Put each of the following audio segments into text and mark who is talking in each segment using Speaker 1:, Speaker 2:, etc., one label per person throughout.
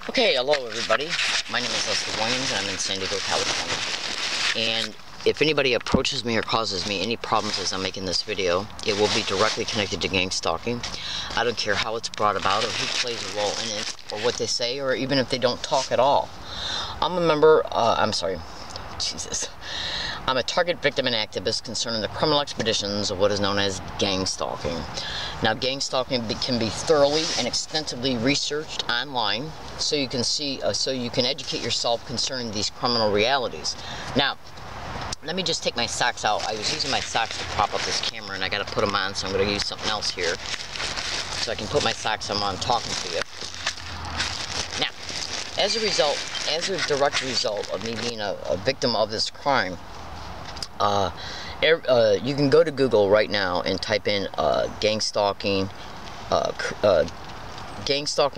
Speaker 1: Okay, hello everybody. My name is Leslie Williams and I'm in San Diego, California. And if anybody approaches me or causes me any problems as I'm making this video, it will be directly connected to gang stalking. I don't care how it's brought about or who plays a role in it or what they say or even if they don't talk at all. I'm a target victim and activist concerning the criminal expeditions of what is known as gang stalking. Now, gang stalking can be thoroughly and extensively researched online, so you can educate yourself concerning these criminal realities. Now, let me just take my socks out. I was using my socks to prop up this camera, and I got to put them on, so I'm going to use something else here, so I can put my socks on while I'm talking to you. Now, as a direct result of me being a victim of this crime, you can go to Google right now and type in gang stalking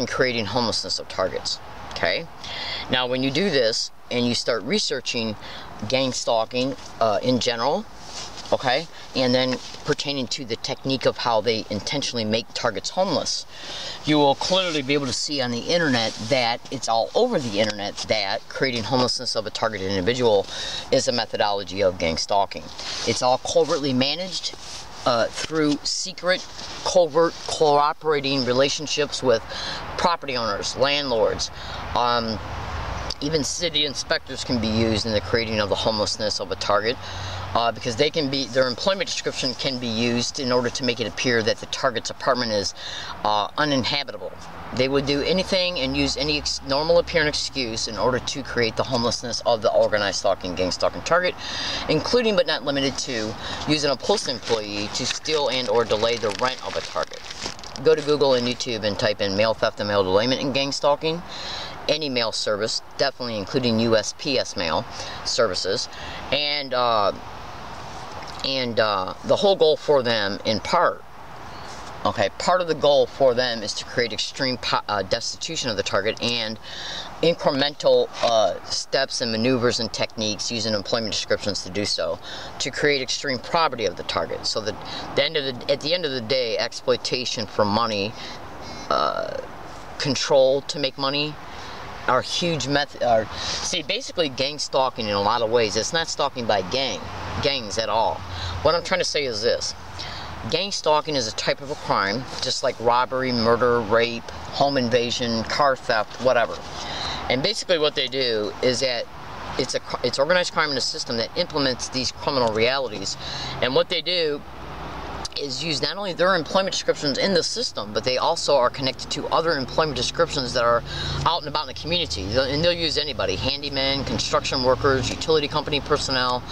Speaker 1: creating homelessness of targets. Okay, now when you do this and you start researching gang stalking in general, okay, and then pertaining to the technique of how they intentionally make targets homeless, you will clearly be able to see on the internet that it's all over the internet that creating homelessness of a targeted individual is a methodology of gang stalking. It's all covertly managed through secret, covert, cooperating relationships with property owners, landlords. Even city inspectors can be used in the creating of the homelessness of a target because their employment description can be used in order to make it appear that the target's apartment is uninhabitable. They would do anything and use any normal appearing excuse in order to create the homelessness of the organized stalking, gang stalking target, including but not limited to using a postal employee to steal and or delay the rent of a target. Go to Google and YouTube and type in mail theft and mail delayment in gang stalking. Any mail service, definitely including USPS mail services, and the whole goal for them, in part of the goal for them is to create extreme destitution of the target and incremental steps and maneuvers and techniques using employment descriptions to do so, to create extreme poverty of the target, so that at the end of the day, exploitation for money, control to make money, are huge basically gang stalking in a lot of ways. It's not stalking by gangs at all. What I'm trying to say is this. Gang stalking is a type of a crime, just like robbery, murder, rape, home invasion, car theft, whatever. And basically what they do is that it's organized crime in a system that implements these criminal realities. And what they do is use not only their employment descriptions in the system, but they also are connected to other employment descriptions that are out and about in the community. And they'll use anybody: handymen, construction workers, utility company personnel,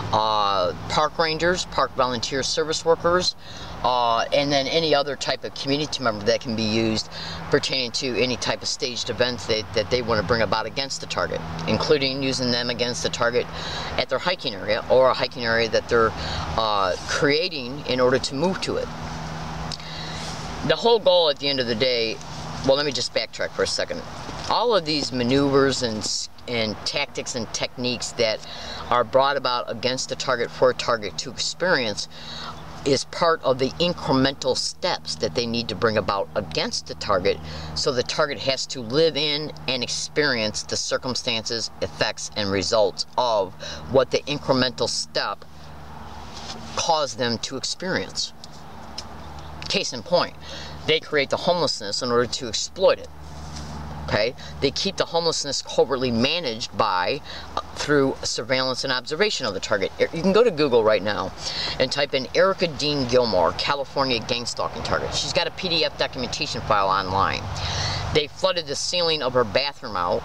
Speaker 1: park rangers, park volunteer service workers, and then any other type of community member that can be used pertaining to any type of staged events that they want to bring about against the target, including using them against the target at their hiking area or a hiking area that they're creating in order to move to it. The whole goal at the end of the day, well, let me just backtrack for a second. All of these maneuvers and tactics and techniques that are brought about against the target for a target to experience is part of the incremental steps that they need to bring about against the target, so the target has to live in and experience the circumstances, effects, and results of what the incremental step caused them to experience. Case in point, they create the homelessness in order to exploit it. Okay, they keep the homelessness covertly managed through surveillance and observation of the target. You can go to Google right now and type in Erica Dean Gilmore, California gang stalking target. She's got a PDF documentation file online. They flooded the ceiling of her bathroom out.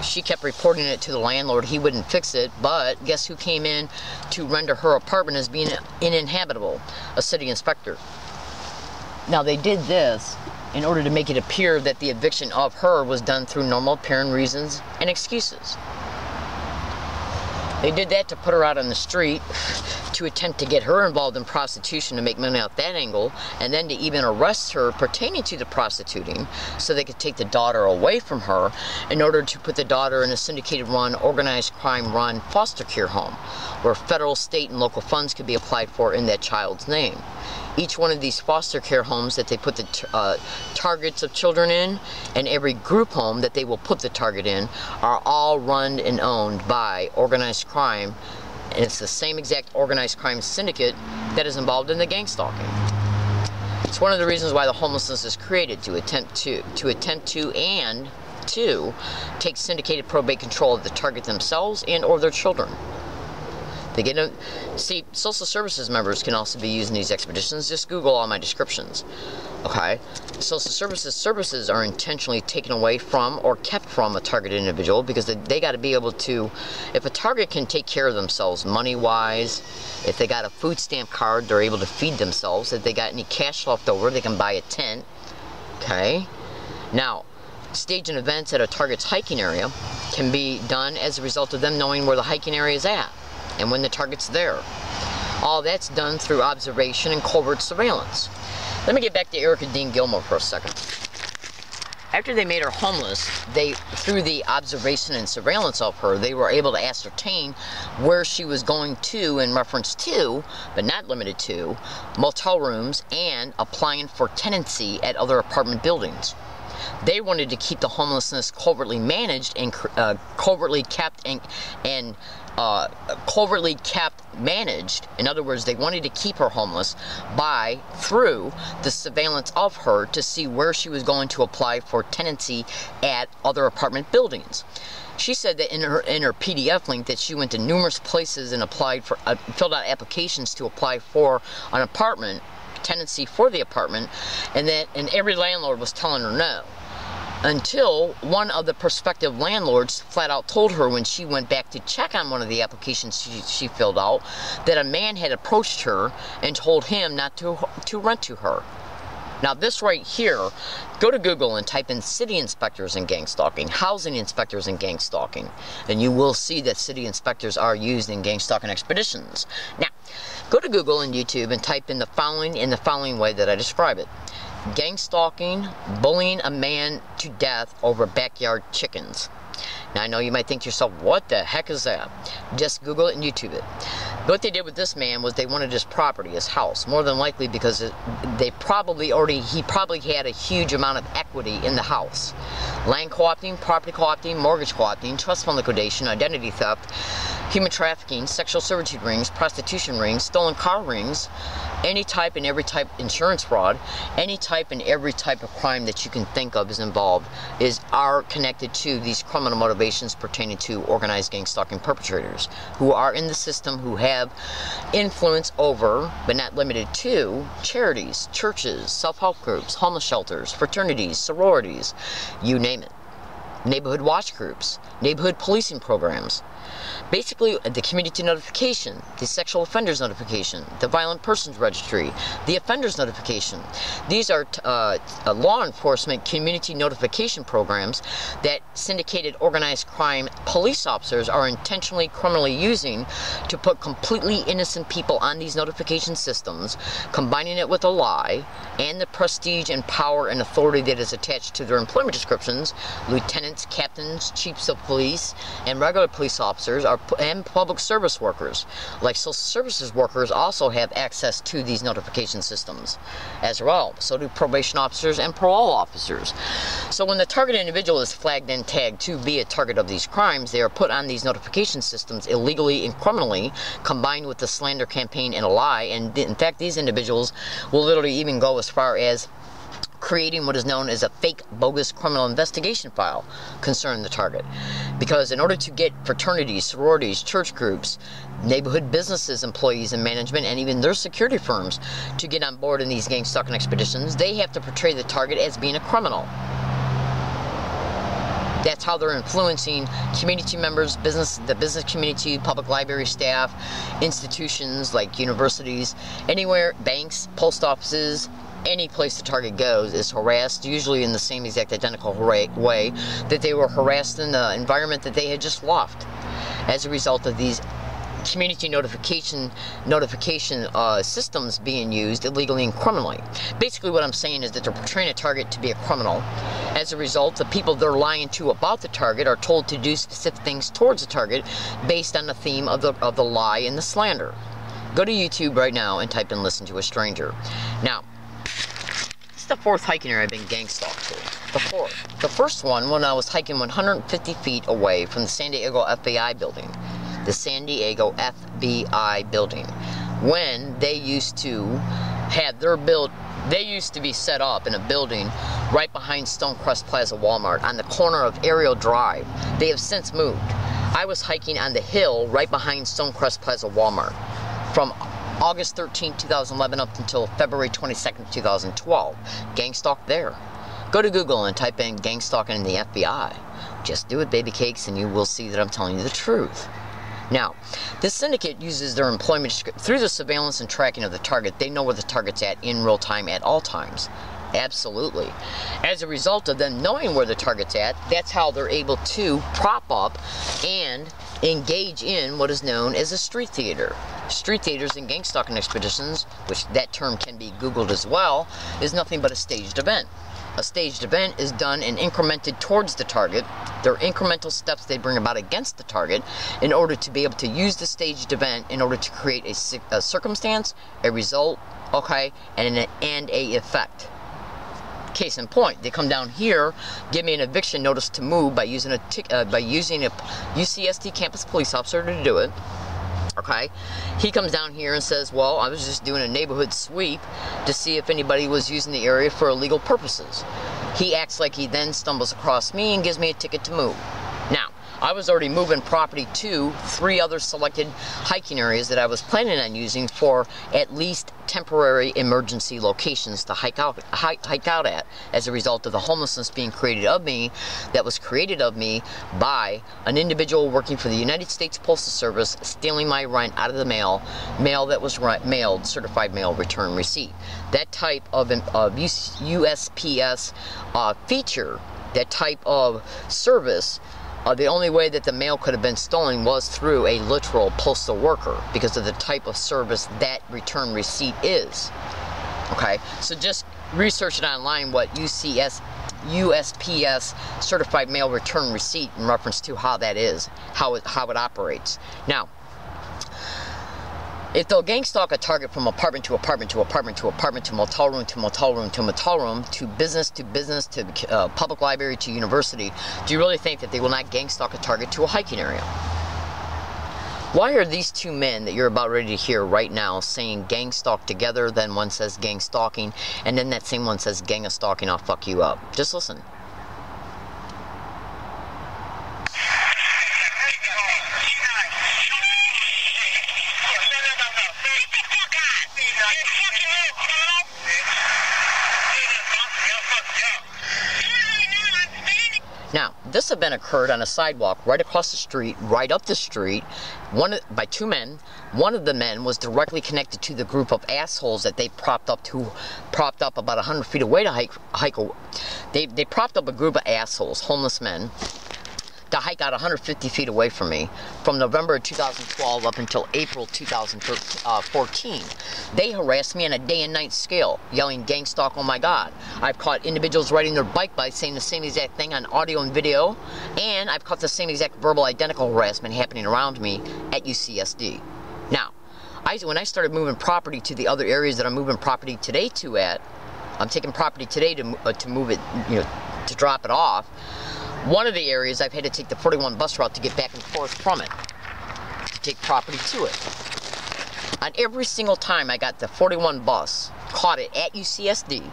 Speaker 1: She kept reporting it to the landlord. He wouldn't fix it, but guess who came in to render her apartment as being uninhabitable? A city inspector. Now, they did this in order to make it appear that the eviction of her was done through normal apparent reasons and excuses. They did that to put her out on the street, to attempt to get her involved in prostitution to make money out that angle, and then to even arrest her pertaining to the prostituting so they could take the daughter away from her in order to put the daughter in a syndicated run, organized crime run foster care home where federal, state, and local funds could be applied for in that child's name. each one of these foster care homes that they put the targets of children in, and every group home that they will put the target in, are all run and owned by organized crime, and it's the same exact organized crime syndicate that is involved in the gang stalking. It's one of the reasons why the homelessness is created, to attempt to take syndicated probate control of the target themselves and or their children. They get a, see, social services members can also be using these expeditions. Just Google all my descriptions. Okay? Social services are intentionally taken away from or kept from a targeted individual because they got to be able to, if a target can take care of themselves money-wise, if they got a food stamp card, they're able to feed themselves. If they got any cash left over, they can buy a tent. Okay? Now, staging events at a target's hiking area can be done as a result of them knowing where the hiking area is at and when the target's there. All that's done through observation and covert surveillance. Let me get back to Erica Dean Gilmore for a second. After they made her homeless, through the observation and surveillance of her, they were able to ascertain where she was going to in reference to, but not limited to, motel rooms and applying for tenancy at other apartment buildings. They wanted to keep the homelessness covertly managed and covertly kept managed. In other words, they wanted to keep her homeless through the surveillance of her to see where she was going to apply for tenancy at other apartment buildings. She said that in her PDF link that she went to numerous places and applied for filled out applications to apply for an apartment tenancy for the apartment, and every landlord was telling her no, until one of the prospective landlords flat out told her when she went back to check on one of the applications she filled out that a man had approached her and told him not to rent to her. Now this right here, go to Google and type in city inspectors and gang stalking, housing inspectors and gang stalking, and you will see that city inspectors are used in gang stalking expeditions. Now, go to Google and YouTube and type in the following way that I describe it. Gang stalking, bullying a man to death over backyard chickens. Now I know you might think to yourself, what the heck is that? Just Google it and YouTube it. What they did with this man was they wanted his property, his house, more than likely because he probably had a huge amount of equity in the house. Land co-opting, property co-opting, mortgage co-opting, trust fund liquidation, identity theft, human trafficking, sexual servitude rings, prostitution rings, stolen car rings, any type and every type insurance fraud, any type and every type of crime that you can think of is involved, are connected to these criminal motivations pertaining to organized gang stalking perpetrators who are in the system, who have influence over, but not limited to, charities, churches, self-help groups, homeless shelters, fraternities, sororities, you name it. Neighborhood watch groups, neighborhood policing programs. Basically, the community notification, the sexual offenders notification, the violent persons registry, the offenders notification. These are law enforcement community notification programs that syndicated organized crime police officers are intentionally criminally using to put completely innocent people on these notification systems, combining it with a lie and the prestige and power and authority that is attached to their employment descriptions. Lieutenants, captains, chiefs of police, and regular police officers and public service workers, like social services workers, also have access to these notification systems as well. So do probation officers and parole officers. So when the target individual is flagged and tagged to be a target of these crimes, they are put on these notification systems illegally and criminally, combined with the slander campaign and a lie. And in fact, these individuals will literally even go as far as creating what is known as a fake, bogus criminal investigation file concerning the target. Because in order to get fraternities, sororities, church groups, neighborhood businesses, employees and management, and even their security firms to get on board in these gang stalking expeditions, they have to portray the target as being a criminal. That's how they're influencing community members, the business community, public library staff, institutions like universities, anywhere, banks, post offices. Any place the target goes is harassed, usually in the same exact identical way that they were harassed in the environment that they had just left, as a result of these community notification systems being used illegally and criminally. Basically what I'm saying is that they're portraying a target to be a criminal. As a result, the people they're lying to about the target are told to do specific things towards the target based on the theme of the lie and the slander. Go to YouTube right now and type in "Listen to a Stranger." Now, this is the 4th hiking area I've been gang stalked to. The 4th. The first one when I was hiking 150 feet away from the San Diego FBI building. The San Diego FBI building. When they used to have their they used to be set up in a building right behind Stonecrest Plaza Walmart on the corner of Ariel Drive. They have since moved. I was hiking on the hill right behind Stonecrest Plaza Walmart from August 13, 2011 up until February 22nd, 2012. Gang stalked there. Go to Google and type in gang stalking in the FBI. Just do it, baby cakes, and you will see that I'm telling you the truth. Now, this syndicate uses their employment through the surveillance and tracking of the target. They know where the target's at in real time at all times. Absolutely. As a result of them knowing where the target's at, that's how they're able to prop up and engage in what is known as a street theater. Street theaters and gang stalking expeditions, which that term can be Googled as well, is nothing but a staged event. A staged event is done and incremented towards the target. There are incremental steps they bring about against the target in order to be able to use the staged event in order to create a circumstance, a result, okay, and a effect. Case in point, they come down here, give me an eviction notice to move by using a UCSD campus police officer to do it. Okay, he comes down here and says, well, I was just doing a neighborhood sweep to see if anybody was using the area for illegal purposes. He acts like he then stumbles across me and gives me a ticket to move. Now, I was already moving property to 3 other selected hiking areas that I was planning on using for at least temporary emergency locations to hike out at as a result of the homelessness being created of me, that was created of me by an individual working for the United States Postal Service stealing my rent out of the mail that was mailed, certified mail return receipt. That type of USPS feature, that type of service, the only way that the mail could have been stolen was through a literal postal worker because of the type of service that return receipt is. Okay, so just research it online what USPS certified mail return receipt in reference to how that is, how it operates. Now, if they'll gang stalk a target from apartment to apartment to apartment to apartment to motel room to motel room to motel room to business to public library to university, do you really think that they will not gang stalk a target to a hiking area? Why are these 2 men that you're about ready to hear right now saying gang stalk together, then one says gang stalking, and then that same one says gang of stalking, I'll fuck you up? Just listen. Now, this event occurred on a sidewalk right across the street, right up the street, by 2 men. One of the men was directly connected to the group of assholes that they propped up about 100 feet away to hike. They propped up a group of assholes, homeless men, to hike out 150 feet away from me from November of 2012 up until April 2014. They harassed me on a day and night scale, yelling gang stalk, oh my god. I've caught individuals riding their bike by saying the same exact thing on audio and video, and I've caught the same exact verbal identical harassment happening around me at UCSD. Now, when I started moving property to the other areas that I'm moving property today to I'm taking property today to move it, to drop it off. One of the areas I've had to take the 41 bus route to get back and forth from it, to take property to it. On every single time I got the 41 bus, caught it at UCSD,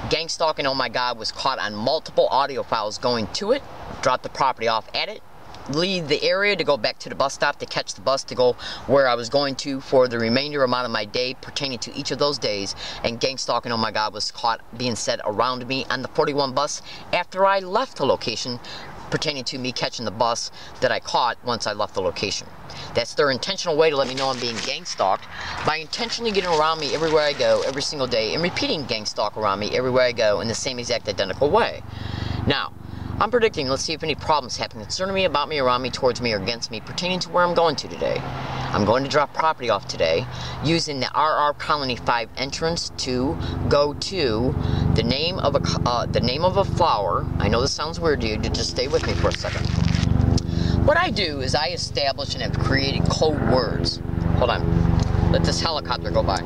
Speaker 1: gang stalking, oh my god, was caught on multiple audio files going to it, dropped the property off at it, leave the area to go back to the bus stop to catch the bus to go where I was going to for the remainder amount of my day pertaining to each of those days, and gang stalking, oh my god, was caught being said around me on the 41 bus after I left the location pertaining to me catching the bus that I caught once I left the location. That's their intentional way to let me know I'm being gang stalked by intentionally getting around me everywhere I go every single day and repeating gang stalk around me everywhere I go in the same exact identical way. Now, I'm predicting, let's see if any problems happen concerning me, about me, around me, towards me, or against me, pertaining to where I'm going to today. I'm going to drop property off today using the RR Colony 5 entrance to go to the name of a flower. I know this sounds weird to you, just stay with me for a second. What I do is I establish and have created code words. Hold on. Let this helicopter go by.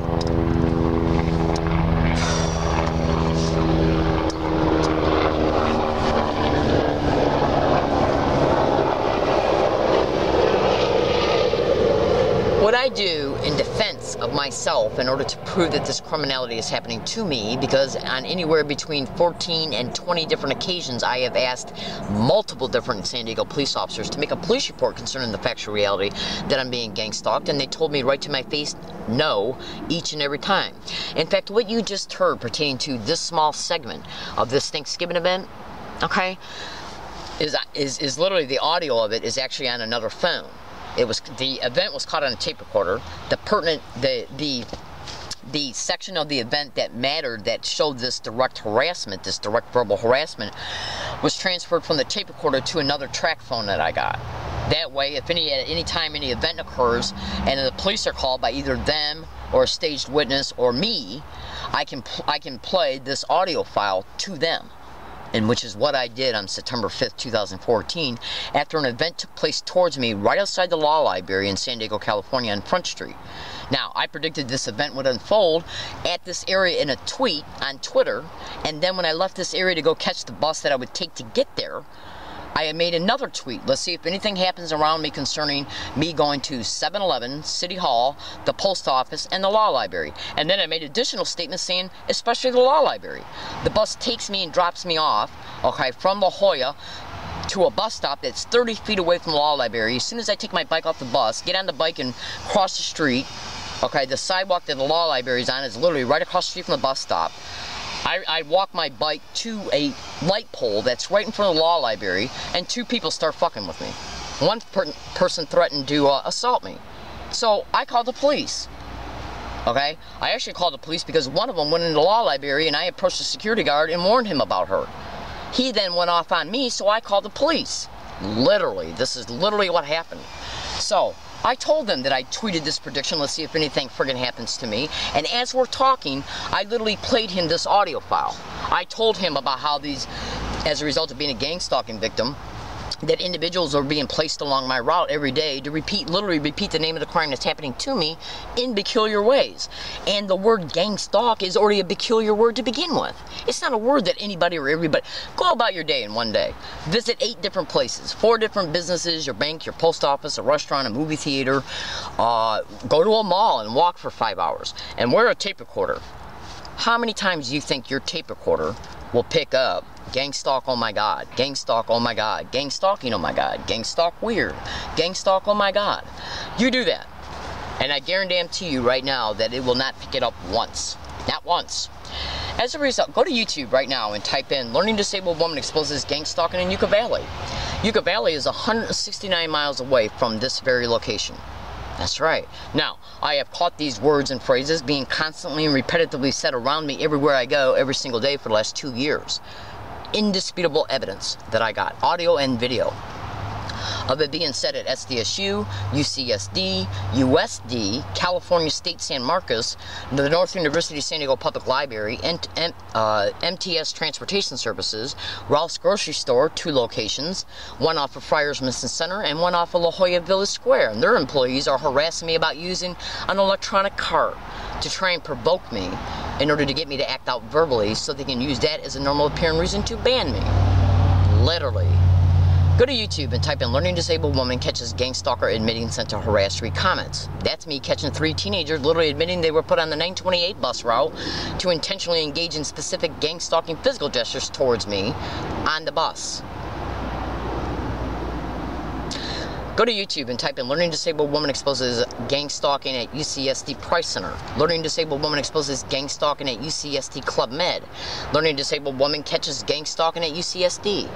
Speaker 1: What I do in defense of myself in order to prove that this criminality is happening to me, because on anywhere between 14 and 20 different occasions I have asked multiple different San Diego police officers to make a police report concerning the factual reality that I'm being gang stalked, and they told me right to my face no each and every time. In fact, what you just heard pertaining to this small segment of this Thanksgiving event, okay, is literally the audio of it is actually on another phone. The event was caught on a tape recorder. The section of the event that mattered, that showed this direct harassment, this direct verbal harassment, was transferred from the tape recorder to another track phone that I got. That way, if at any time any event occurs and the police are called by either them or a staged witness or me, I can play this audio file to them. And which is what I did on September 5th, 2014, after an event took place towards me right outside the Law Library in San Diego, California on Front Street. Now, I predicted this event would unfold at this area in a tweet on Twitter, and then when I left this area to go catch the bus that I would take to get there, I had made another tweet. Let's see if anything happens around me concerning me going to 7-Eleven, City Hall, the post office, and the Law Library. And then I made additional statements saying, especially the Law Library. The bus takes me and drops me off, okay, from La Jolla to a bus stop that's 30 feet away from the Law Library. As soon as I take my bike off the bus, get on the bike and cross the street, okay, the sidewalk that the Law Library is on is literally right across the street from the bus stop. I walk my bike to a light pole that's right in front of the Law Library, and two people start fucking with me. One person threatened to assault me. So I called the police. Okay? I actually called the police because one of them went into the Law Library and I approached the security guard and warned him about her. He then went off on me, so I called the police. Literally. This is literally what happened. So I told them that I tweeted this prediction. Let's see if anything friggin' happens to me. And as we're talking, I literally played him this audio file. I told him about how these, as a result of being a gang stalking victim, that individuals are being placed along my route every day to literally repeat the name of the crime that's happening to me in peculiar ways. And the word gang stalk is already a peculiar word to begin with. It's not a word that anybody or everybody... Go about your day in one day. Visit 8 different places, 4 different businesses, your bank, your post office, a restaurant, a movie theater. Go to a mall and walk for 5 hours. And wear a tape recorder. How many times do you think your tape recorder will pick up gang stalk, oh my god, gang stalk, oh my god, gang stalking, oh my god, gang stalk weird, gang stalk, oh my god? You do that, and I guarantee you right now that it will not pick it up once. Not once. As a result, go to YouTube right now and type in "Learning Disabled Woman Exposes Gang Stalking in Yucca Valley." Yucca Valley is 169 miles away from this very location. That's right. Now, I have caught these words and phrases being constantly and repetitively said around me everywhere I go, every single day for the last 2 years. Indisputable evidence that I got, audio and video, of it being said at SDSU, UCSD, USD, California State San Marcos, the North University San Diego Public Library, and MTS Transportation Services, Ralph's Grocery Store, 2 locations, one off of Friars Mission Center and one off of La Jolla Village Square. And their employees are harassing me about using an electronic cart to try and provoke me in order to get me to act out verbally so they can use that as a normal appearing reason to ban me. Literally. Go to YouTube and type in "Learning Disabled Woman Catches Gang Stalker Admitting Sent to Harass Read Comments." That's me catching 3 teenagers literally admitting they were put on the 928 bus route to intentionally engage in specific gang stalking physical gestures towards me on the bus. Go to YouTube and type in "Learning Disabled Woman Exposes Gang Stalking at UCSD Price Center." "Learning Disabled Woman Exposes Gang Stalking at UCSD Club Med." "Learning Disabled Woman Catches Gang Stalking at UCSD."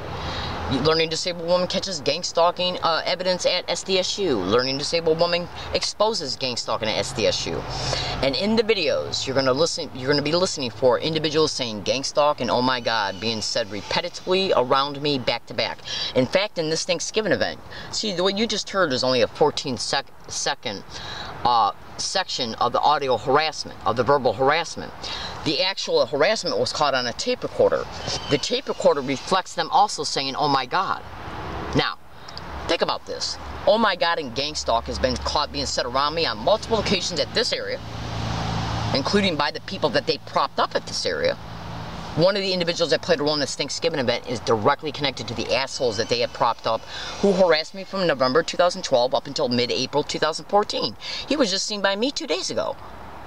Speaker 1: "Learning Disabled Woman Catches Gang Stalking Evidence at SDSU." "Learning Disabled Woman Exposes Gang Stalking at SDSU." And in the videos, you're going to be listening for individuals saying gang stalk and oh my god being said repetitively around me back to back. In fact, in this Thanksgiving event, see, what you just heard is only a 14-second section of the audio harassment, of the verbal harassment. The actual harassment was caught on a tape recorder. The tape recorder reflects them also saying, oh my god. Now, think about this. oh my God and gang stalk has been caught being said around me on multiple occasions at this area, including by the people that they propped up at this area. One of the individuals that played a role in this Thanksgiving event is directly connected to the assholes that they had propped up who harassed me from November 2012 up until mid-April 2014. He was just seen by me 2 days ago.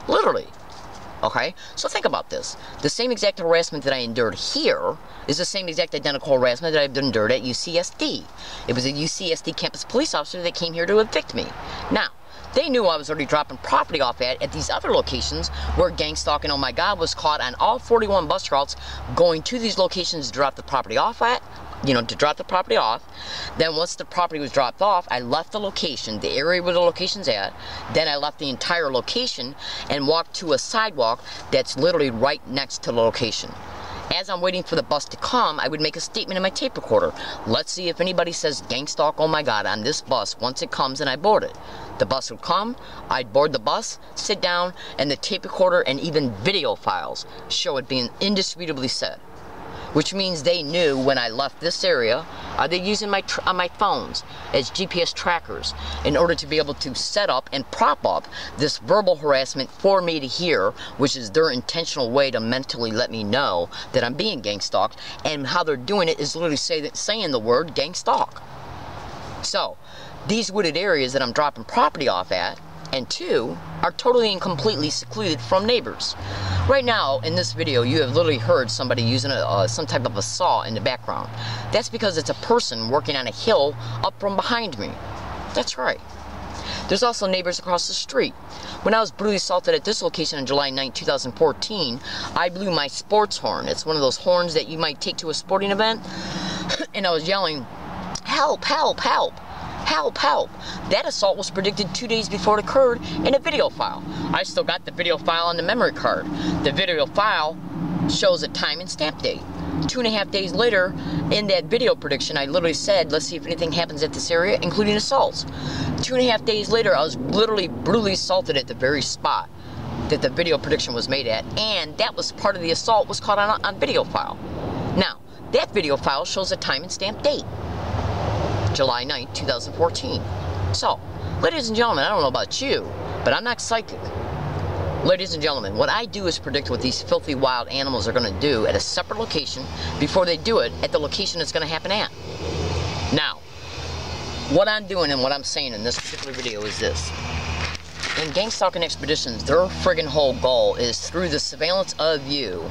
Speaker 1: Literally. Okay? So think about this. The same exact harassment that I endured here is the same exact identical harassment that I've endured at UCSD. It was a UCSD campus police officer that came here to evict me. Now, they knew I was already dropping property off at these other locations where gang stalking, oh my God, was caught on all 41 bus routes going to these locations to drop the property off at, to drop the property off. Then once the property was dropped off, I left the location, the area where the location's at. Then I left the entire location and walked to a sidewalk that's literally right next to the location. As I'm waiting for the bus to come, I would make a statement in my tape recorder. Let's see if anybody says gang stalk, oh my God, on this bus once it comes and I board it. The bus would come, I'd board the bus, sit down, and the tape recorder and even video files show it being indisputably said. Which means they knew when I left this area, they're using my phones as GPS trackers in order to be able to set up and prop up this verbal harassment for me to hear, which is their intentional way to mentally let me know that I'm being gang stalked, and how they're doing it is literally saying the word gang stalk. So, these wooded areas that I'm dropping property off at, and two, are totally and completely secluded from neighbors. Right now, in this video, you have literally heard somebody using some type of a saw in the background. That's because it's a person working on a hill up from behind me. That's right. There's also neighbors across the street. When I was brutally assaulted at this location on July 9, 2014, I blew my sports horn. It's one of those horns that you might take to a sporting event. And I was yelling, "Help, help, help! Help, help." That assault was predicted 2 days before it occurred in a video file. I still got the video file on the memory card. The video file shows a time and stamp date. 2.5 days later, in that video prediction, I literally said, let's see if anything happens at this area, including assaults. 2.5 days later, I was literally brutally assaulted at the very spot that the video prediction was made at, and that was part of the assault was caught on video file. Now, that video file shows a time and stamp date. July 9th, 2014. So, ladies and gentlemen, I don't know about you, but I'm not psychic. Ladies and gentlemen, what I do is predict what these filthy wild animals are going to do at a separate location before they do it at the location it's going to happen at. Now, what I'm doing and what I'm saying in this particular video is this. In gang stalking expeditions, their friggin' whole goal is through the surveillance of you,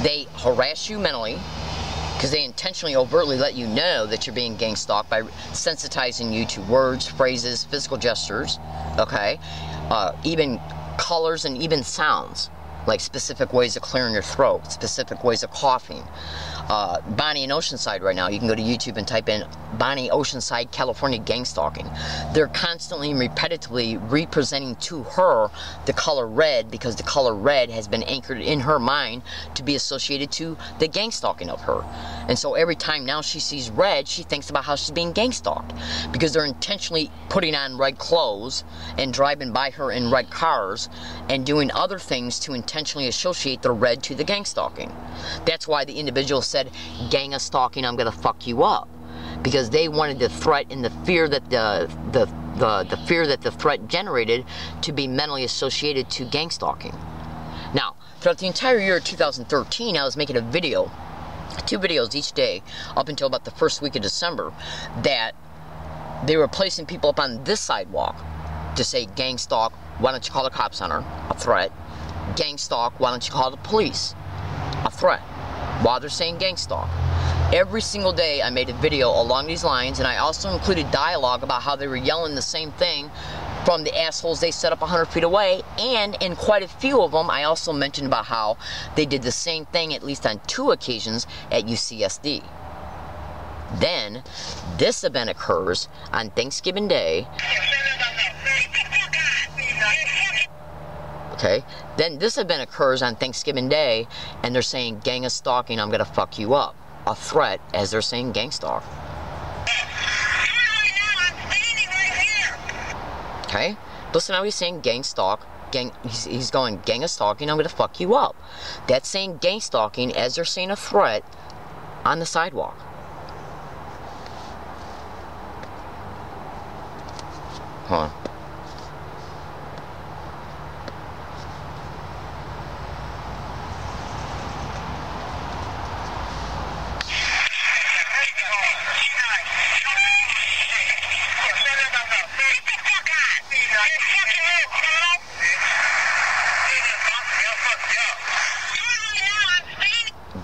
Speaker 1: they harass you mentally, because they intentionally, overtly let you know that you're being gang stalked by sensitizing you to words, phrases, physical gestures, okay? Even colors and even sounds, like specific ways of clearing your throat, specific ways of coughing. Bonnie in Oceanside right now, you can go to YouTube and type in Bonnie Oceanside, California gang stalking. They're constantly and repetitively representing to her the color red, because the color red has been anchored in her mind to be associated to the gang stalking of her. And so every time now she sees red, she thinks about how she's being gang stalked, because they're intentionally putting on red clothes and driving by her in red cars and doing other things to intentionally associate the red to the gang stalking. That's why the individual said, "Gang stalking, I'm gonna fuck you up," because they wanted the threat and the fear that the fear that the threat generated to be mentally associated to gang stalking. Now, throughout the entire year of 2013, I was making a video, 2 videos each day, up until about the first week of December, that they were placing people up on this sidewalk to say, "Gang stalk, why don't you call the cops on her?" A threat. "Gang stalk, why don't you call the police?" A threat. While they're saying gang stalk. Every single day I made a video along these lines, and I also included dialogue about how they were yelling the same thing from the assholes they set up 100 feet away, and in quite a few of them I also mentioned about how they did the same thing at least on 2 occasions at UCSD. Then, this event occurs on Thanksgiving Day. Okay, then this event occurs on Thanksgiving Day, and they're saying, "Gang stalking, I'm gonna fuck you up." A threat, as they're saying gang stalk. Okay, listen how he's saying gang stalk. He's going, "Gang stalking, I'm gonna fuck you up." That's saying gang stalking as they're saying a threat on the sidewalk. Hold on.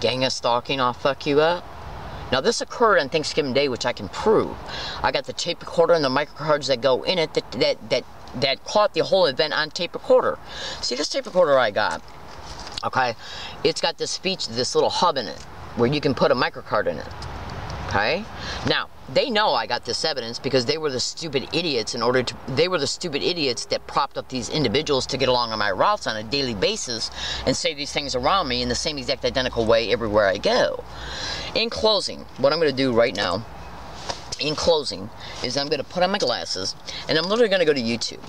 Speaker 1: Gang of stalking, I'll fuck you up. Now this occurred on Thanksgiving Day, which I can prove. I got the tape recorder and the microcards that go in it that caught the whole event on tape recorder. See this tape recorder I got, okay? It's got this feature, this little hub in it, where you can put a microcard in it, okay? Now, they know I got this evidence because they were the stupid idiots they were the stupid idiots that propped up these individuals to get along on my routes on a daily basis and say these things around me in the same exact identical way everywhere I go. In closing, what I'm going to do right now, in closing, is I'm going to put on my glasses and I'm literally going to go to YouTube.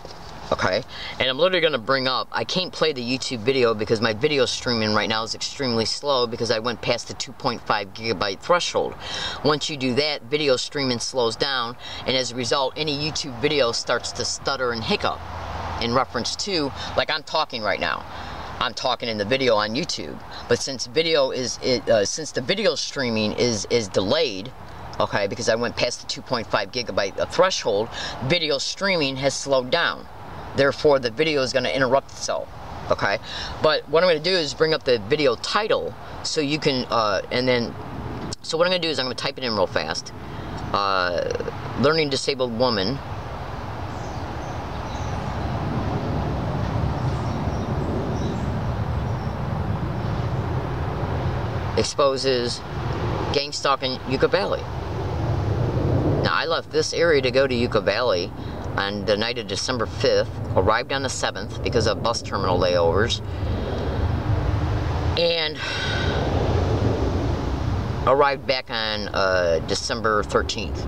Speaker 1: Okay, and I'm literally going to bring up, I can't play the YouTube video because my video streaming right now is extremely slow because I went past the 2.5 gigabyte threshold. Once you do that, video streaming slows down, and as a result, any YouTube video starts to stutter and hiccup in reference to, like I'm talking right now. I'm talking in the video on YouTube, but since video since the video streaming is delayed, okay, because I went past the 2.5 gigabyte threshold, video streaming has slowed down. Therefore, the video is going to interrupt itself, okay? But what I'm going to do is bring up the video title so you can, so what I'm going to do is I'm going to type it in real fast. Learning disabled woman. Exposes gang stalking Yucca Valley. Now, I left this area to go to Yucca Valley on the night of December 5th, arrived on the 7th because of bus terminal layovers, and arrived back on December 13th.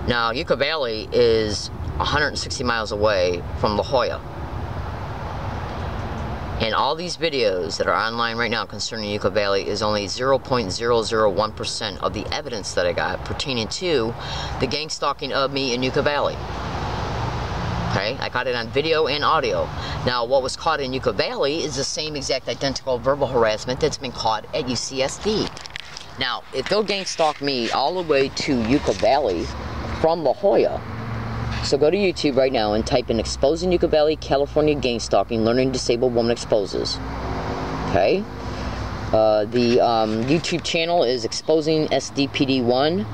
Speaker 1: Now, Yucca Valley is 160 miles away from La Jolla. And all these videos that are online right now concerning Yucca Valley is only 0.001% of the evidence that I got pertaining to the gang stalking of me in Yucca Valley. Okay, I got it on video and audio. Now, what was caught in Yucca Valley is the same exact identical verbal harassment that's been caught at UCSD. Now, if they'll gang stalk me all the way to Yucca Valley from La Jolla, so go to YouTube right now and type in Exposing Yucca Valley, California Gang Stalking, Learning Disabled Woman Exposes. Okay? The YouTube channel is Exposing SDPD1.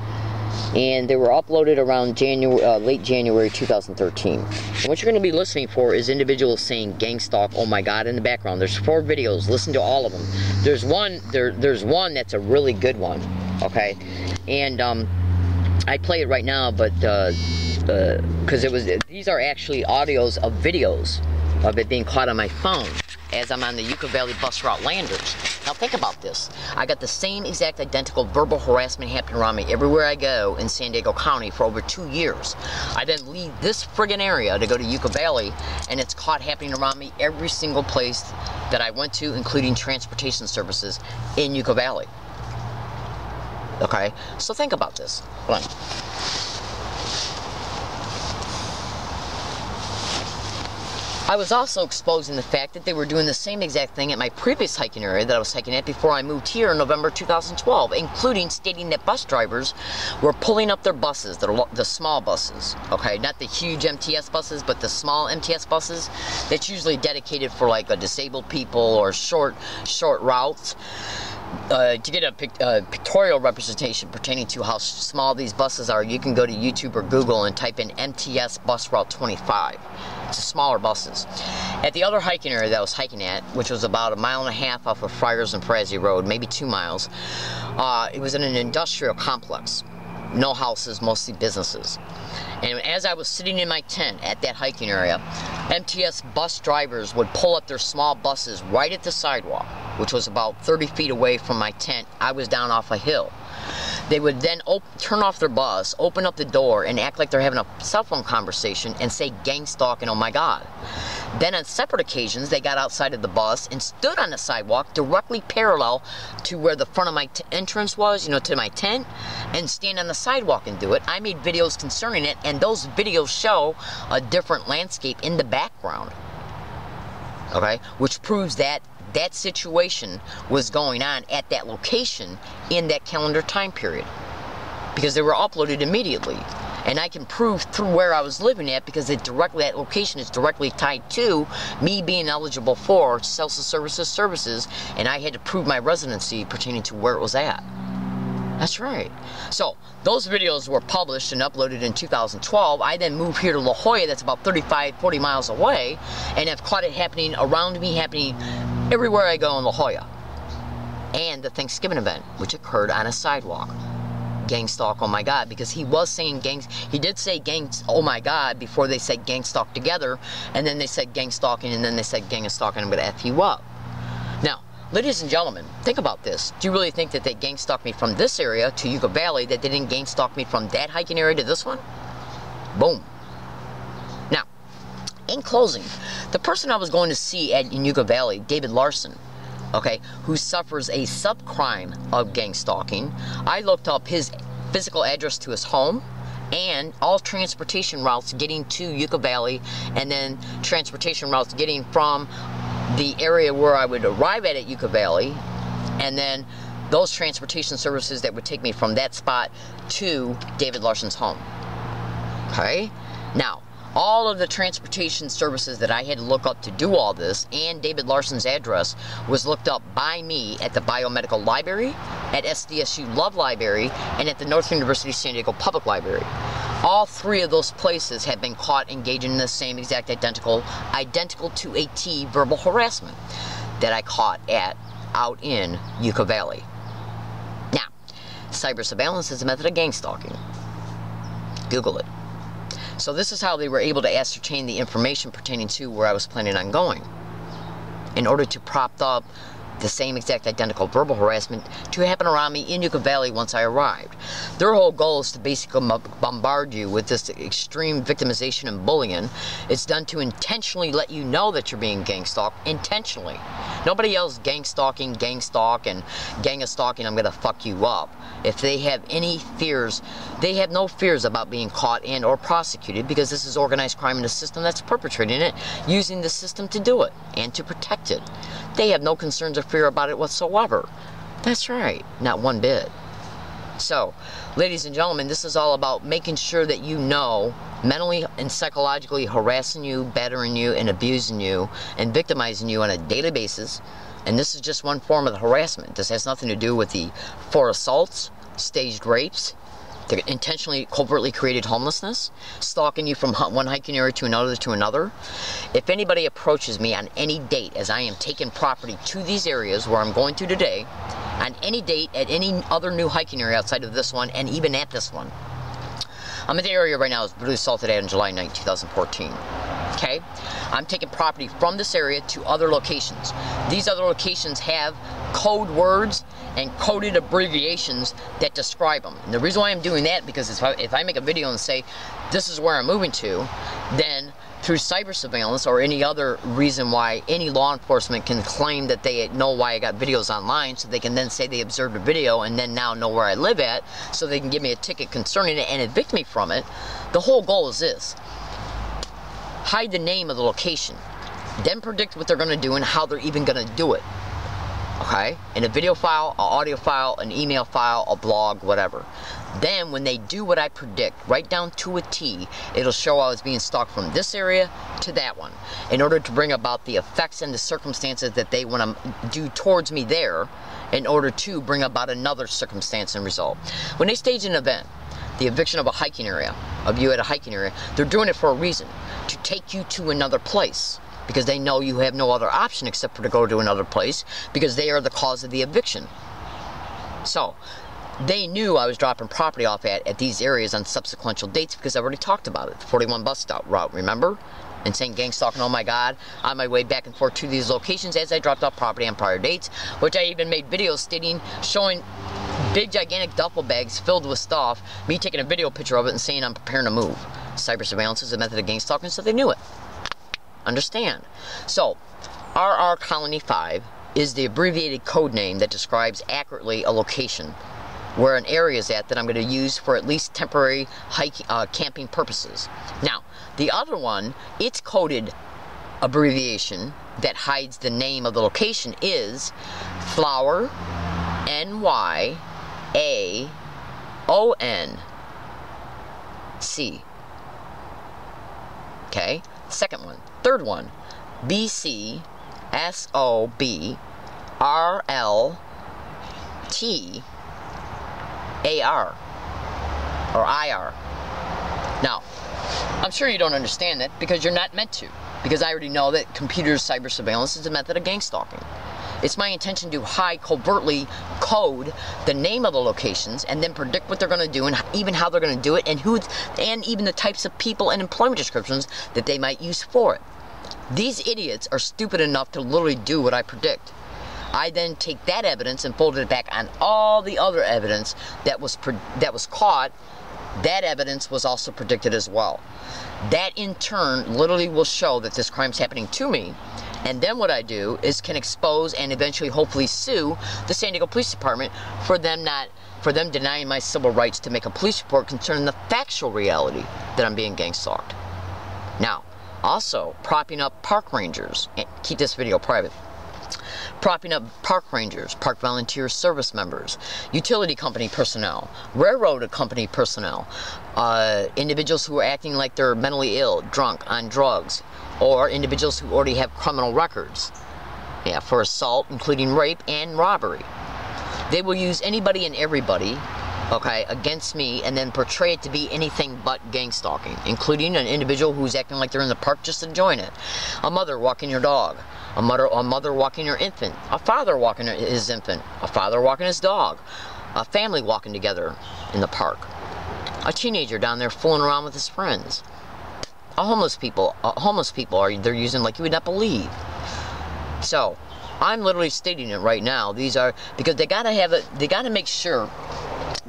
Speaker 1: And they were uploaded around late January 2013. And what you're going to be listening for is individuals saying gang stalk, oh my god, in the background. There's 4 videos. Listen to all of them. There's one that's a really good one. Okay, and I play it right now, but because these are actually audios of videos of it being caught on my phone as I'm on the Yucca Valley bus route landers. Now think about this. I got the same exact identical verbal harassment happening around me everywhere I go in San Diego County for over 2 years. I then leave this friggin' area to go to Yucca Valley, and it's caught happening around me every single place that I went to, including transportation services in Yucca Valley. Okay, so think about this. Hold on. I was also exposing the fact that they were doing the same exact thing at my previous hiking area that I was hiking at before I moved here in November 2012, including stating that bus drivers were pulling up their buses, the small buses, okay, not the huge MTS buses, but the small MTS buses that's usually dedicated for like a disabled people or short routes. To get a pictorial representation pertaining to how small these buses are, you can go to YouTube or Google and type in MTS Bus Route 25. It's the smaller buses. At the other hiking area that I was hiking at, which was about 1.5 miles off of Friars and Frazee Road, maybe 2 miles, it was in an industrial complex. No houses, mostly businesses. And as I was sitting in my tent at that hiking area, MTS bus drivers would pull up their small buses right at the sidewalk, which was about 30 feet away from my tent. I was down off a hill. They would then turn off their bus, open up the door, and act like they're having a cell phone conversation and say gang stalking, oh my god. Then on separate occasions, they got outside of the bus and stood on the sidewalk directly parallel to where the front of my entrance was, to my tent, and stand on the sidewalk and do it. I made videos concerning it, and those videos show a different landscape in the background, okay, which proves that that situation was going on at that location in that calendar time period, because they were uploaded immediately. And I can prove through where I was living at, because that location is directly tied to me being eligible for Celsius services, and I had to prove my residency pertaining to where it was at. That's right. So those videos were published and uploaded in 2012. I then moved here to La Jolla, that's about 35-40 miles away, and have caught it happening around me, happening everywhere I go in La Jolla. And the Thanksgiving event, which occurred on a sidewalk. Gang stalk, oh my God, because he was saying gangs, he did say gangs, oh my God, before they said gang stalk together, and then they said gang stalking, and then they said gang stalking, I'm going to F you up. Now, ladies and gentlemen, think about this. Do you really think that they gang stalked me from this area to Yucca Valley, that they didn't gang stalk me from that hiking area to this one? Boom. Now, in closing, the person I was going to see in Yucca Valley, David Larson, okay, who suffers a subcrime of gang stalking, I looked up his physical address to his home and all transportation routes getting to Yucca Valley, and then transportation routes getting from the area where I would arrive at Yucca Valley, and then those transportation services that would take me from that spot to David Larson's home. Okay? Now, all of the transportation services that I had to look up to do all this, and David Larson's address, was looked up by me at the Biomedical Library, at SDSU Love Library, and at the Northern University San Diego Public Library. All three of those places have been caught engaging in the same exact identical to a T verbal harassment that I caught out in Yucca Valley. Now, cyber surveillance is a method of gang stalking. Google it. So this is how they were able to ascertain the information pertaining to where I was planning on going, in order to prop up the same exact identical verbal harassment to happen around me in Yucca Valley once I arrived. Their whole goal is to basically bombard you with this extreme victimization and bullying. It's done to intentionally let you know that you're being gang stalked, intentionally. Nobody else gang stalking, gang stalk, and gang of stalking, I'm gonna fuck you up. If they have any fears, they have no fears about being caught and or prosecuted, because this is organized crime in the system that's perpetrating it, using the system to do it and to protect it. They have no concerns or fear about it whatsoever. That's right, not one bit. So, ladies and gentlemen, this is all about making sure that you know mentally and psychologically harassing you, battering you, and abusing you, and victimizing you on a daily basis. And this is just one form of the harassment. This has nothing to do with the 4 assaults, staged rapes, the intentionally, covertly created homelessness, stalking you from one hiking area to another. If anybody approaches me on any date as I am taking property to these areas where I'm going to today, on any date at any other new hiking area outside of this one, and even at this one, I'm in the area right now that was brutally assaulted at on July 9, 2014. Okay? I'm taking property from this area to other locations. These other locations have code words and coded abbreviations that describe them. And the reason why I'm doing that, because if I make a video and say, this is where I'm moving to, then through cyber surveillance or any other reason why any law enforcement can claim that they know why I got videos online, so they can then say they observed a video and then now know where I live at, so they can give me a ticket concerning it and evict me from it. The whole goal is this: hide the name of the location, then predict what they're going to do and how they're even going to do it. Okay? In a video file, an audio file, an email file, a blog, whatever. Then when they do what I predict, right down to a T, it'll show I was being stalked from this area to that one, in order to bring about the effects and the circumstances that they want to do towards me there, in order to bring about another circumstance and result. When they stage an event, the eviction of a hiking area, of you at a hiking area, they're doing it for a reason, to take you to another place, because they know you have no other option except for to go to another place, because they are the cause of the eviction. So, they knew I was dropping property off at these areas on subsequential dates, because I already talked about it. The 41 bus stop route, remember? And saying gang stalking, oh my God, on my way back and forth to these locations as I dropped off property on prior dates, which I even made videos showing big gigantic duffel bags filled with stuff, me taking a video picture of it and saying I'm preparing to move. Cyber surveillance is a method of gang stalking, so they knew it. Understand. So, RR Colony 5 is the abbreviated code name that describes accurately a location where an area is at that I'm going to use for at least temporary camping purposes. Now, the other one, its coded abbreviation that hides the name of the location is Flower NYAONC. Okay, second one. Third one, BCSOBRLTIR. Or IR. Now, I'm sure you don't understand that because you're not meant to. Because I already know that computer cyber surveillance is a method of gang stalking. It's my intention to covertly code the name of the locations and then predict what they're going to do and even how they're going to do it and even the types of people and employment descriptions that they might use for it. These idiots are stupid enough to literally do what I predict. I then take that evidence and fold it back on all the other evidence that was caught. That evidence was also predicted as well. That in turn literally will show that this crime's happening to me. And then what I do is can expose and eventually hopefully sue the San Diego Police Department for them denying my civil rights to make a police report concerning the factual reality that I'm being gang stalked. Now, also propping up park rangers. Keep this video private. Propping up park rangers, park volunteer service members, utility company personnel, railroad company personnel, individuals who are acting like they're mentally ill, drunk, on drugs, or individuals who already have criminal records, for assault, including rape and robbery. They will use anybody and everybody, against me and then portray it to be anything but gang stalking, including an individual who's acting like they're in the park just to join it, a mother walking your dog, a mother walking her infant, a father walking his infant, a father walking his dog, a family walking together in the park, a teenager down there fooling around with his friends, homeless people they're using like you would not believe. So I'm literally stating it right now. These are because they gotta make sure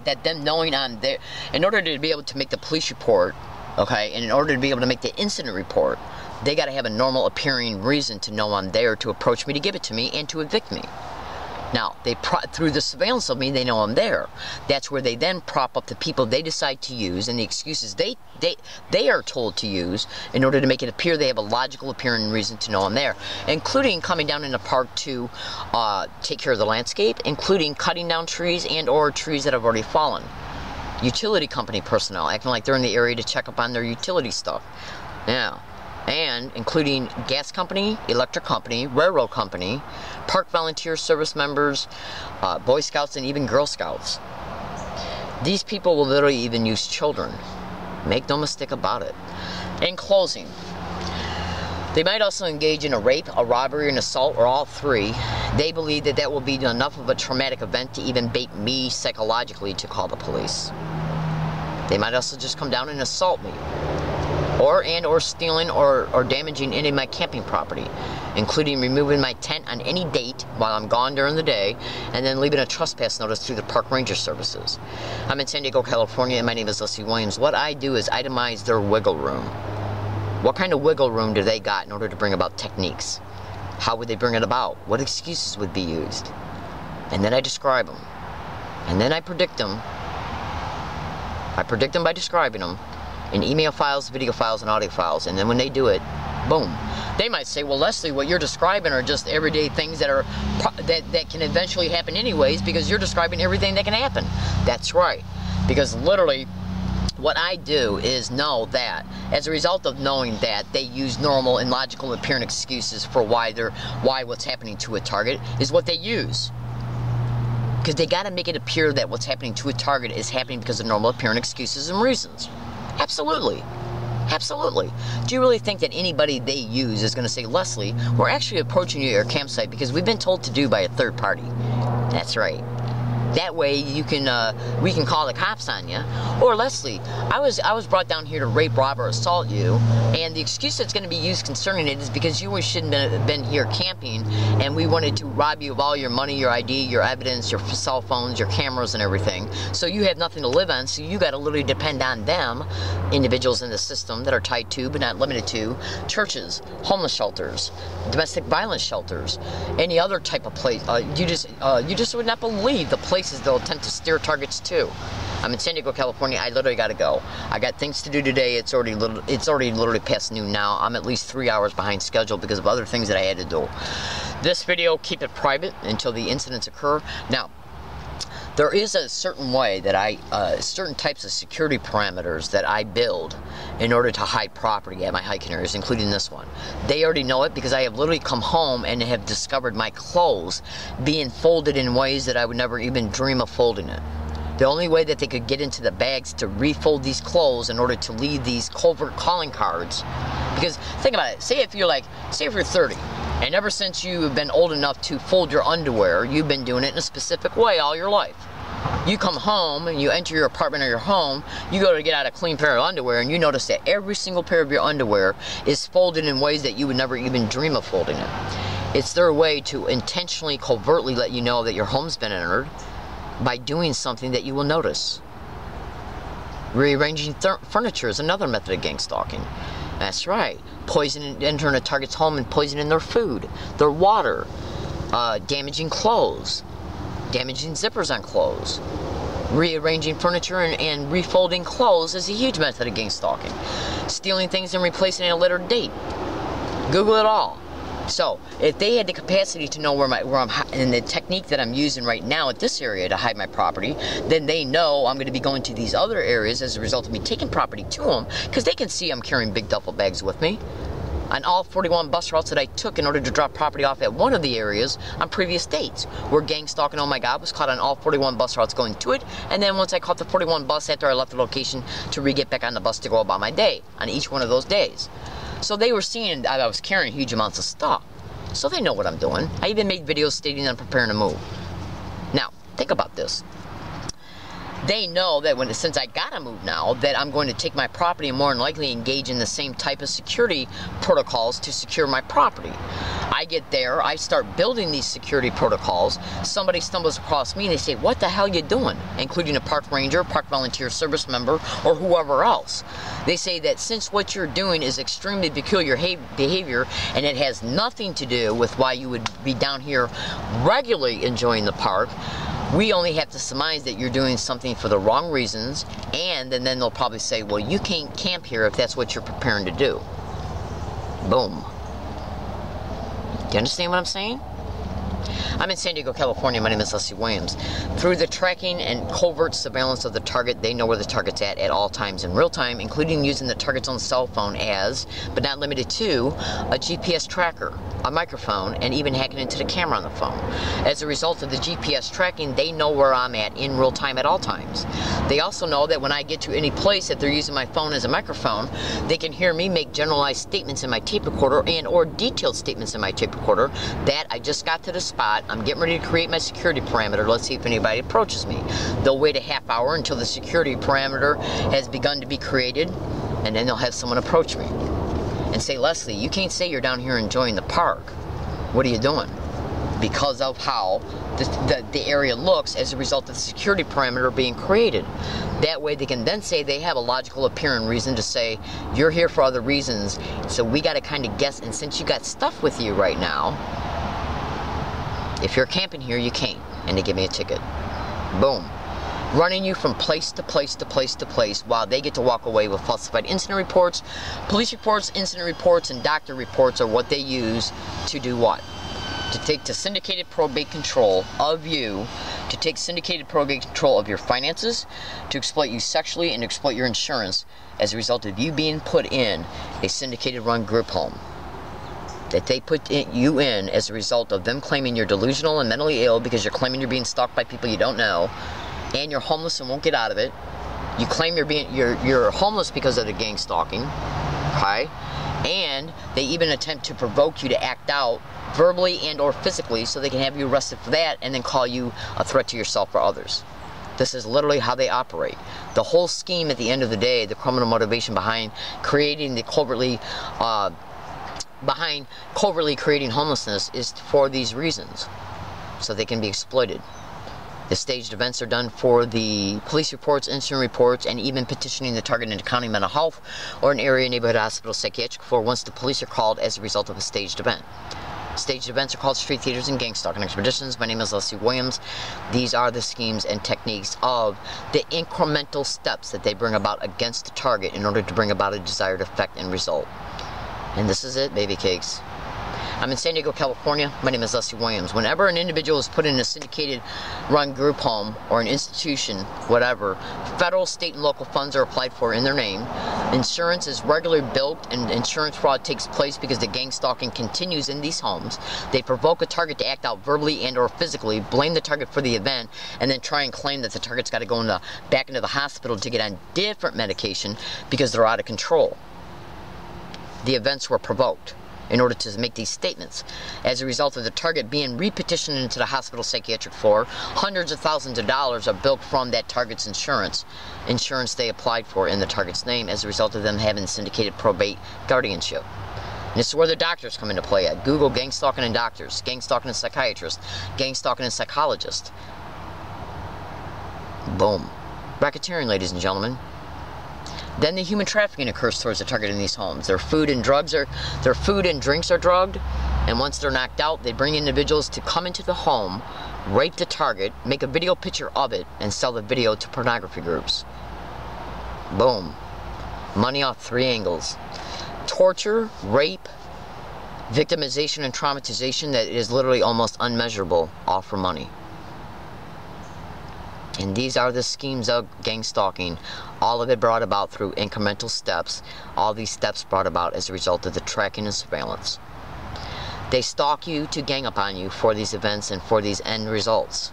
Speaker 1: that them knowing on there, in order to be able to make the police report, and in order to be able to make the incident report, they got to have a normal appearing reason to know I'm there to approach me, to give it to me, and to evict me. Now, through the surveillance of me, they know I'm there. That's where they then prop up the people they decide to use and the excuses they are told to use in order to make it appear they have a logical appearing reason to know I'm there, including coming down in the park to take care of the landscape, including cutting down trees and or trees that have already fallen. Utility company personnel acting like they're in the area to check up on their utility stuff. Yeah. And including gas company, electric company, railroad company, park volunteer service members, Boy Scouts, and even Girl Scouts. These people will literally even use children. Make no mistake about it. In closing, they might also engage in a rape, a robbery, an assault, or all three. They believe that will be enough of a traumatic event to even bait me psychologically to call the police. They might also just come down and assault me. Or stealing or damaging any of my camping property, including removing my tent on any date while I'm gone during the day, and then leaving a trespass notice through the park ranger services. I'm in San Diego, California, and my name is Leslie Williams. What I do is itemize their wiggle room. What kind of wiggle room do they got in order to bring about techniques? How would they bring it about? What excuses would be used? And then I describe them. And then I predict them. I predict them by describing them in email files, video files, and audio files. And then when they do it, boom. They might say, well, Leslie, what you're describing are just everyday things that can eventually happen anyways, because you're describing everything that can happen. That's right. Because literally, what I do is know that as a result of knowing that, they use normal and logical appearing excuses for why what's happening to a target is what they use. Because they got to make it appear that what's happening to a target is happening because of normal appearing excuses and reasons. Absolutely. Absolutely. Do you really think that anybody they use is going to say, Leslie, we're actually approaching you at your campsite because we've been told to do by a third party? That's right. That way you can we can call the cops on you. Or Leslie, I was brought down here to rape, rob, or assault you, and the excuse that's going to be used concerning it is because you shouldn't have been here camping, and we wanted to rob you of all your money, your ID, your evidence, your cell phones, your cameras, and everything. So you have nothing to live on, so you got to literally depend on them, individuals in the system that are tied to, but not limited to, churches, homeless shelters, domestic violence shelters, any other type of place. You just would not believe the places they'll attempt to steer targets to. I'm in San Diego, California. I literally got to go. I got things to do today. It's already literally past noon now. I'm at least 3 hours behind schedule because of other things that I had to do. This video, keep it private until the incidents occur. Now, there is a certain way that certain types of security parameters that I build in order to hide property at my hiking areas, including this one. They already know it because I have literally come home and have discovered my clothes being folded in ways that I would never even dream of folding it. The only way that they could get into the bags to refold these clothes in order to leave these covert calling cards. Because think about it, say if you're 30, and ever since you have been old enough to fold your underwear, you've been doing it in a specific way all your life. You come home and you enter your apartment or your home, you go to get out a clean pair of underwear and you notice that every single pair of your underwear is folded in ways that you would never even dream of folding it. It's their way to intentionally, covertly let you know that your home's been entered by doing something that you will notice. Rearranging furniture is another method of gang stalking. That's right. Entering a target's home and poisoning their food, their water, damaging clothes, damaging zippers on clothes. Rearranging furniture and refolding clothes is a huge method of gang stalking. Stealing things and replacing at a later date. Google it all. So, if they had the capacity to know where I'm and the technique that I'm using right now at this area to hide my property, then they know I'm going to be going to these other areas as a result of me taking property to them, because they can see I'm carrying big duffel bags with me. On all 41 bus routes that I took in order to drop property off at one of the areas on previous dates, where gang stalking, oh my God, was caught on all 41 bus routes going to it, and then once I caught the 41 bus after I left the location to re-get back on the bus to go about my day on each one of those days. So they were seeing that I was carrying huge amounts of stuff. So they know what I'm doing. I even made videos stating I'm preparing to move. Now, think about this. They know that since I gotta move now, that I'm going to take my property and more than likely engage in the same type of security protocols to secure my property. I get there, I start building these security protocols, somebody stumbles across me and they say, what the hell are you doing? Including a park ranger, park volunteer service member, or whoever else. They say that since what you're doing is extremely peculiar behavior and it has nothing to do with why you would be down here regularly enjoying the park, we only have to surmise that you're doing something for the wrong reasons, and then they'll probably say, well, you can't camp here if that's what you're preparing to do. Boom. Do you understand what I'm saying? I'm in San Diego, California. My name is Leslie Williams. Through the tracking and covert surveillance of the target, they know where the target's at all times in real time, including using the target's own cell phone as, but not limited to, a GPS tracker, a microphone, and even hacking into the camera on the phone. As a result of the GPS tracking, they know where I'm at in real time at all times. They also know that when I get to any place that they're using my phone as a microphone, they can hear me make generalized statements in my tape recorder or detailed statements in my tape recorder that I just got to the spot, I'm getting ready to create my security parameter, let's see if anybody approaches me. They'll wait a half hour until the security parameter has begun to be created, and then they'll have someone approach me and say, Leslie, you can't say you're down here enjoying the park. What are you doing? Because of how the area looks as a result of the security parameter being created. That way they can then say they have a logical appearing reason to say, you're here for other reasons, so we got to kind of guess, and since you got stuff with you right now, if you're camping here, you can't, and they give me a ticket. Boom. Running you from place to place to place to place while they get to walk away with falsified incident reports. Police reports, incident reports, and doctor reports are what they use to do what? To syndicated probate control of you, to take syndicated probate control of your finances, to exploit you sexually, and to exploit your insurance as a result of you being put in a syndicated run group home. That they put you in as a result of them claiming you're delusional and mentally ill because you're claiming you're being stalked by people you don't know, and you're homeless and won't get out of it. You claim you're homeless because of the gang stalking, okay? And they even attempt to provoke you to act out verbally and or physically, so they can have you arrested for that and then call you a threat to yourself or others. This is literally how they operate. The whole scheme at the end of the day, the criminal motivation behind creating the covertly creating homelessness is for these reasons, so they can be exploited. The staged events are done for the police reports, incident reports, and even petitioning the target into county mental health or an area neighborhood hospital psychiatric floor once the police are called as a result of a staged event. Staged events are called street theaters and gang stalking expeditions. My name is Leslie Williams. These are the schemes and techniques of the incremental steps that they bring about against the target in order to bring about a desired effect and result. And this is it, baby cakes. I'm in San Diego, California. My name is Leslie Williams. Whenever an individual is put in a syndicated run group home or an institution, whatever, federal, state, and local funds are applied for in their name. Insurance is regularly billed, and insurance fraud takes place because the gang stalking continues in these homes. They provoke a target to act out verbally and or physically, blame the target for the event, and then try and claim that the target's got to go back into the hospital to get on different medication because they're out of control. The events were provoked in order to make these statements. As a result of the target being repetitioned into the hospital psychiatric floor, hundreds of thousands of dollars are billed from that target's insurance they applied for in the target's name as a result of them having syndicated probate guardianship. And this is where the doctors come into play at. Google gang stalking and doctors, gang stalking and psychiatrists, gang stalking and psychologists. Boom. Racketeering, ladies and gentlemen. Then the human trafficking occurs towards the target in these homes. Their food and drinks are drugged, and once they're knocked out, they bring individuals to come into the home, rape the target, make a video picture of it, and sell the video to pornography groups. Boom. Money off 3 angles. Torture, rape, victimization, and traumatization that is literally almost unmeasurable, all for money. And these are the schemes of gang stalking. All of it brought about through incremental steps. All these steps brought about as a result of the tracking and surveillance. They stalk you to gang up on you for these events and for these end results.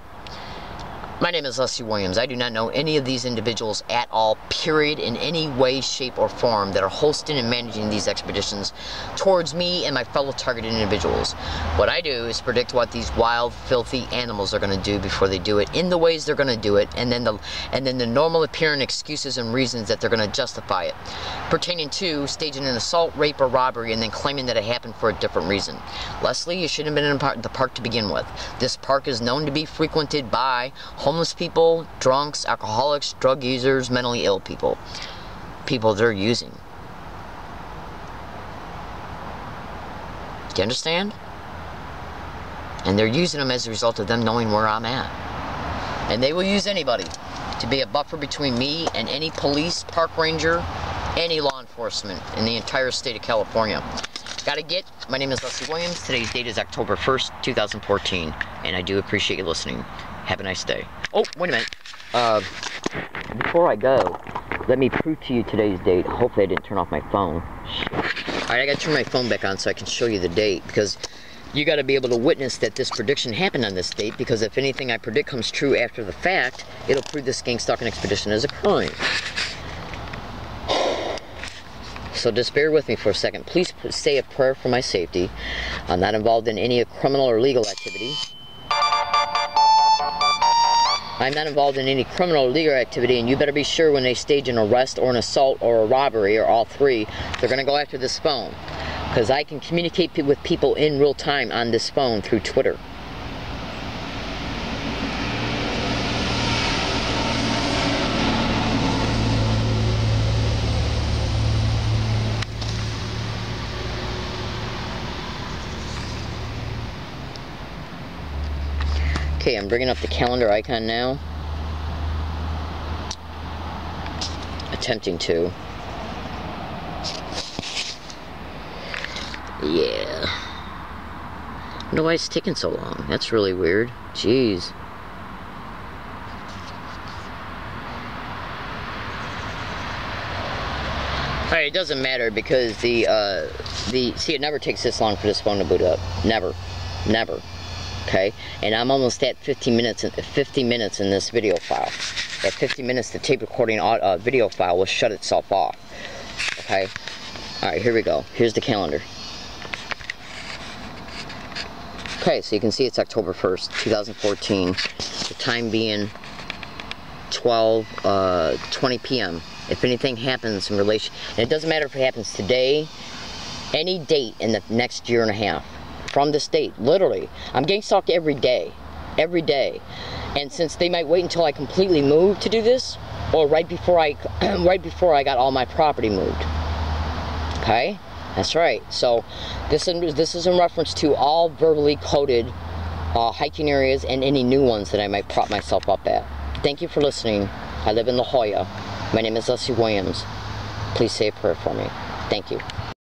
Speaker 1: My name is Leslie Williams. I do not know any of these individuals at all, period, in any way, shape, or form that are hosting and managing these expeditions towards me and my fellow targeted individuals. What I do is predict what these wild, filthy animals are going to do before they do it, in the ways they're going to do it, and then the normal appearing excuses and reasons that they're going to justify it, pertaining to staging an assault, rape, or robbery, and then claiming that it happened for a different reason. Leslie, you shouldn't have been in the park to begin with. This park is known to be frequented by homeless people, drunks, alcoholics, drug users, mentally ill people. People they're using. Do you understand? And they're using them as a result of them knowing where I'm at. And they will use anybody to be a buffer between me and any police, park ranger, any law enforcement in the entire state of California. My name is Leslie Williams. Today's date is October 1st, 2014. And I do appreciate you listening. Have a nice day. Oh, wait a minute. Before I go, let me prove to you today's date. Hopefully I didn't turn off my phone. Alright, I gotta turn my phone back on so I can show you the date, because you gotta be able to witness that this prediction happened on this date, because if anything I predict comes true after the fact, it'll prove this gang stalking expedition is occurring. So just bear with me for a second. Please say a prayer for my safety. I'm not involved in any criminal or legal activity. I'm not involved in any criminal or legal activity, and you better be sure when they stage an arrest or an assault or a robbery or all three, they're going to go after this phone. Because I can communicate with people in real time on this phone through Twitter. Okay, I'm bringing up the calendar icon now. Attempting to. Yeah. I wonder why it's taking so long. That's really weird. Jeez. Alright, it doesn't matter because see, it never takes this long for this phone to boot up. Never. Never. Okay, and I'm almost at 50 minutes in this video file. At 50 minutes, the tape recording video file will shut itself off. Okay, all right, here we go. Here's the calendar. Okay, so you can see it's October 1st, 2014. The time being 20 p.m. If anything happens in relation, and it doesn't matter if it happens today, any date in the next year and a half, from this date, literally, I'm gang stalked every day. Every day. And since they might wait until I completely move to do this, or right before I got all my property moved. Okay? That's right. So this is in reference to all verbally coded hiking areas and any new ones that I might prop myself up at. Thank you for listening. I live in La Jolla. My name is Leslie Williams. Please say a prayer for me. Thank you.